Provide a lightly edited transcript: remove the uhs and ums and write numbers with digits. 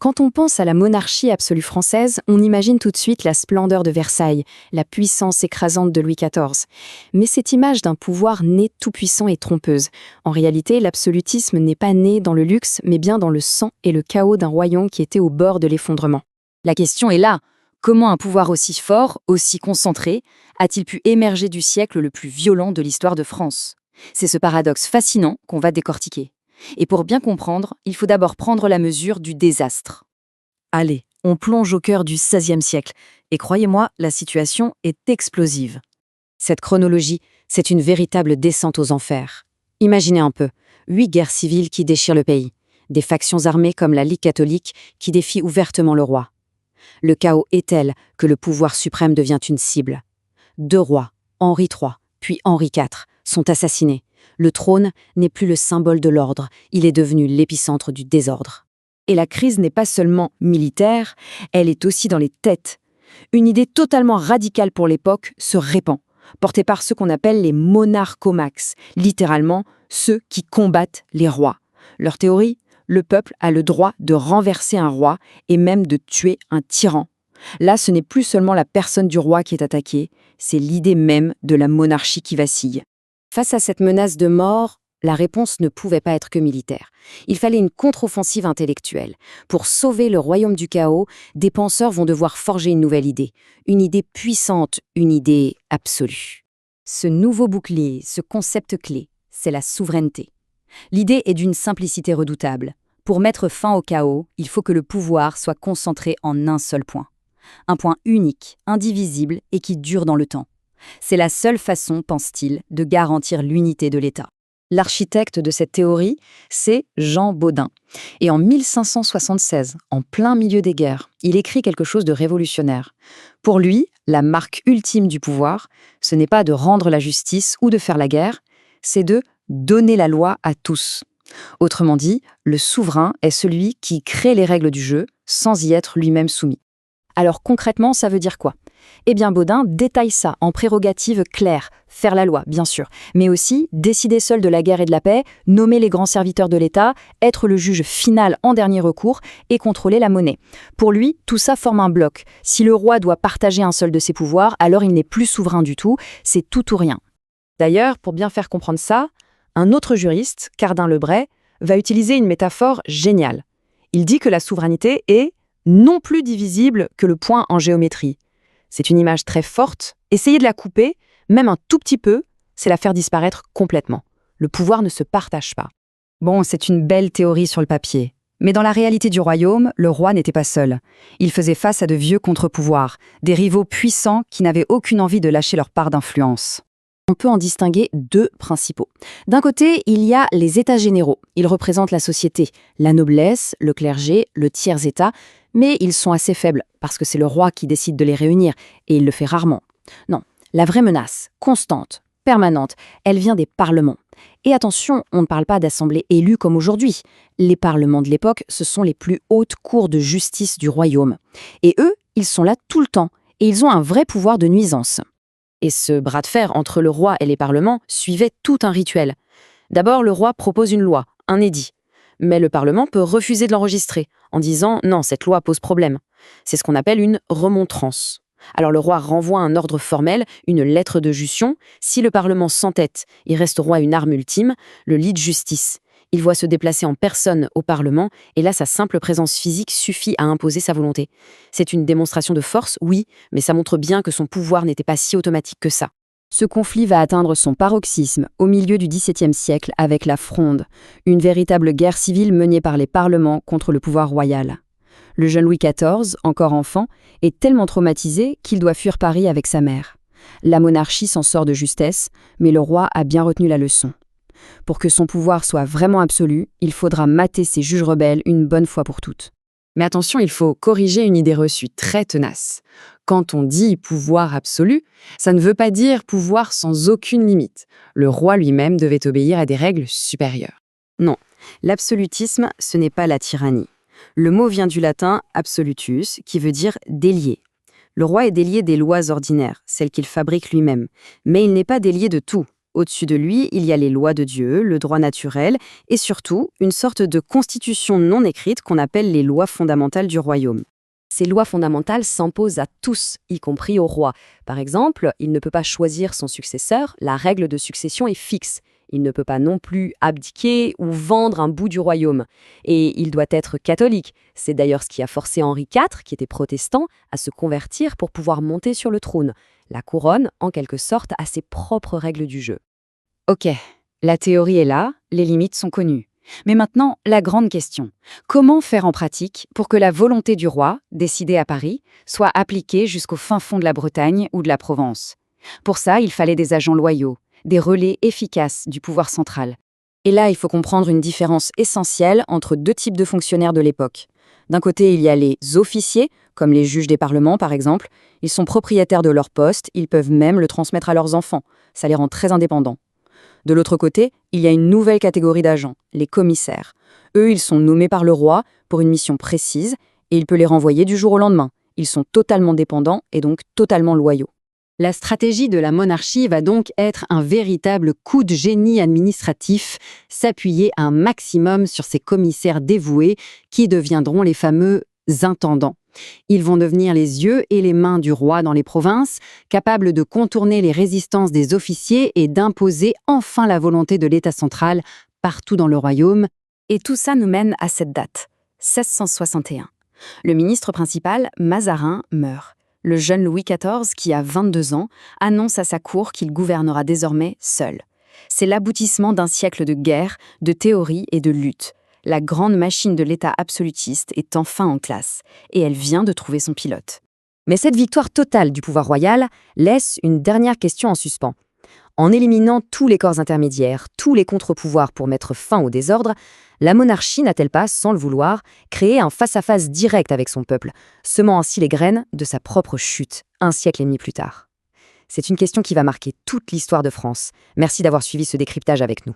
Quand on pense à la monarchie absolue française, on imagine tout de suite la splendeur de Versailles, la puissance écrasante de Louis XIV. Mais cette image d'un pouvoir né tout-puissant est trompeuse. En réalité, l'absolutisme n'est pas né dans le luxe, mais bien dans le sang et le chaos d'un royaume qui était au bord de l'effondrement. La question est là. Comment un pouvoir aussi fort, aussi concentré, a-t-il pu émerger du siècle le plus violent de l'histoire de France? C'est ce paradoxe fascinant qu'on va décortiquer. Et pour bien comprendre, il faut d'abord prendre la mesure du désastre. Allez, on plonge au cœur du XVIe siècle. Et croyez-moi, la situation est explosive. Cette chronologie, c'est une véritable descente aux enfers. Imaginez un peu, 8 guerres civiles qui déchirent le pays, des factions armées comme la Ligue catholique qui défient ouvertement le roi. Le chaos est tel que le pouvoir suprême devient une cible. 2 rois, Henri III, puis Henri IV, sont assassinés. Le trône n'est plus le symbole de l'ordre, il est devenu l'épicentre du désordre. Et la crise n'est pas seulement militaire, elle est aussi dans les têtes. Une idée totalement radicale pour l'époque se répand, portée par ceux qu'on appelle les monarchomaques, littéralement ceux qui combattent les rois. Leur théorie, le peuple a le droit de renverser un roi et même de tuer un tyran. Là, ce n'est plus seulement la personne du roi qui est attaquée, c'est l'idée même de la monarchie qui vacille. Face à cette menace de mort, la réponse ne pouvait pas être que militaire. Il fallait une contre-offensive intellectuelle. Pour sauver le royaume du chaos, des penseurs vont devoir forger une nouvelle idée. Une idée puissante, une idée absolue. Ce nouveau bouclier, ce concept clé, c'est la souveraineté. L'idée est d'une simplicité redoutable. Pour mettre fin au chaos, il faut que le pouvoir soit concentré en un seul point. Un point unique, indivisible et qui dure dans le temps. C'est la seule façon, pense-t-il, de garantir l'unité de l'État. L'architecte de cette théorie, c'est Jean Bodin. Et en 1576, en plein milieu des guerres, il écrit quelque chose de révolutionnaire. Pour lui, la marque ultime du pouvoir, ce n'est pas de rendre la justice ou de faire la guerre, c'est de donner la loi à tous. Autrement dit, le souverain est celui qui crée les règles du jeu sans y être lui-même soumis. Alors concrètement, ça veut dire quoi? Eh bien, Bodin détaille ça en prérogatives claires, faire la loi, bien sûr, mais aussi décider seul de la guerre et de la paix, nommer les grands serviteurs de l'État, être le juge final en dernier recours et contrôler la monnaie. Pour lui, tout ça forme un bloc. Si le roi doit partager un seul de ses pouvoirs, alors il n'est plus souverain du tout, c'est tout ou rien. D'ailleurs, pour bien faire comprendre ça, un autre juriste, Cardin Lebray, va utiliser une métaphore géniale. Il dit que la souveraineté est non plus divisible que le point en géométrie. C'est une image très forte. Essayer de la couper, même un tout petit peu, c'est la faire disparaître complètement. Le pouvoir ne se partage pas. Bon, c'est une belle théorie sur le papier. Mais dans la réalité du royaume, le roi n'était pas seul. Il faisait face à de vieux contre-pouvoirs, des rivaux puissants qui n'avaient aucune envie de lâcher leur part d'influence. On peut en distinguer 2 principaux. D'un côté, il y a les États généraux. Ils représentent la société, la noblesse, le clergé, le tiers-État, mais ils sont assez faibles parce que c'est le roi qui décide de les réunir et il le fait rarement. Non, la vraie menace, constante, permanente, elle vient des parlements. Et attention, on ne parle pas d'assemblées élues comme aujourd'hui. Les parlements de l'époque, ce sont les plus hautes cours de justice du royaume. Et eux, ils sont là tout le temps et ils ont un vrai pouvoir de nuisance. Et ce bras de fer entre le roi et les parlements suivait tout un rituel. D'abord, le roi propose une loi, un édit. Mais le Parlement peut refuser de l'enregistrer, en disant « non, cette loi pose problème ». C'est ce qu'on appelle une remontrance. Alors le roi renvoie un ordre formel, une lettre de justion. Si le Parlement s'entête, il reste au roi une arme ultime, le lit de justice. Il voit se déplacer en personne au Parlement, et là sa simple présence physique suffit à imposer sa volonté. C'est une démonstration de force, oui, mais ça montre bien que son pouvoir n'était pas si automatique que ça. Ce conflit va atteindre son paroxysme au milieu du XVIIe siècle avec la Fronde, une véritable guerre civile menée par les parlements contre le pouvoir royal. Le jeune Louis XIV, encore enfant, est tellement traumatisé qu'il doit fuir Paris avec sa mère. La monarchie s'en sort de justesse, mais le roi a bien retenu la leçon. Pour que son pouvoir soit vraiment absolu, il faudra mater ses juges rebelles une bonne fois pour toutes. Mais attention, il faut corriger une idée reçue très tenace. Quand on dit pouvoir absolu, ça ne veut pas dire pouvoir sans aucune limite. Le roi lui-même devait obéir à des règles supérieures. Non, l'absolutisme, ce n'est pas la tyrannie. Le mot vient du latin absolutus, qui veut dire délier. Le roi est délié des lois ordinaires, celles qu'il fabrique lui-même, mais il n'est pas délié de tout. Au-dessus de lui, il y a les lois de Dieu, le droit naturel, et surtout une sorte de constitution non écrite qu'on appelle les lois fondamentales du royaume. Ces lois fondamentales s'imposent à tous, y compris au roi. Par exemple, il ne peut pas choisir son successeur, la règle de succession est fixe. Il ne peut pas non plus abdiquer ou vendre un bout du royaume. Et il doit être catholique. C'est d'ailleurs ce qui a forcé Henri IV, qui était protestant, à se convertir pour pouvoir monter sur le trône. La couronne, en quelque sorte, a ses propres règles du jeu. Ok, la théorie est là, les limites sont connues. Mais maintenant, la grande question. Comment faire en pratique pour que la volonté du roi, décidée à Paris, soit appliquée jusqu'au fin fond de la Bretagne ou de la Provence? Pour ça, il fallait des agents loyaux, des relais efficaces du pouvoir central. Et là, il faut comprendre une différence essentielle entre deux types de fonctionnaires de l'époque. D'un côté, il y a les officiers, comme les juges des parlements par exemple. Ils sont propriétaires de leur poste, ils peuvent même le transmettre à leurs enfants. Ça les rend très indépendants. De l'autre côté, il y a une nouvelle catégorie d'agents, les commissaires. Eux, ils sont nommés par le roi pour une mission précise et il peut les renvoyer du jour au lendemain. Ils sont totalement dépendants et donc totalement loyaux. La stratégie de la monarchie va donc être un véritable coup de génie administratif, s'appuyer un maximum sur ces commissaires dévoués qui deviendront les fameux intendants. Ils vont devenir les yeux et les mains du roi dans les provinces, capables de contourner les résistances des officiers et d'imposer enfin la volonté de l'État central partout dans le royaume. Et tout ça nous mène à cette date, 1661. Le ministre principal, Mazarin, meurt. Le jeune Louis XIV, qui a 22 ans, annonce à sa cour qu'il gouvernera désormais seul. C'est l'aboutissement d'un siècle de guerre, de théorie et de lutte. La grande machine de l'État absolutiste est enfin en classe, et elle vient de trouver son pilote. Mais cette victoire totale du pouvoir royal laisse une dernière question en suspens. En éliminant tous les corps intermédiaires, tous les contre-pouvoirs pour mettre fin au désordre, la monarchie n'a-t-elle pas, sans le vouloir, créé un face-à-face direct avec son peuple, semant ainsi les graines de sa propre chute, un siècle et demi plus tard? C'est une question qui va marquer toute l'histoire de France. Merci d'avoir suivi ce décryptage avec nous.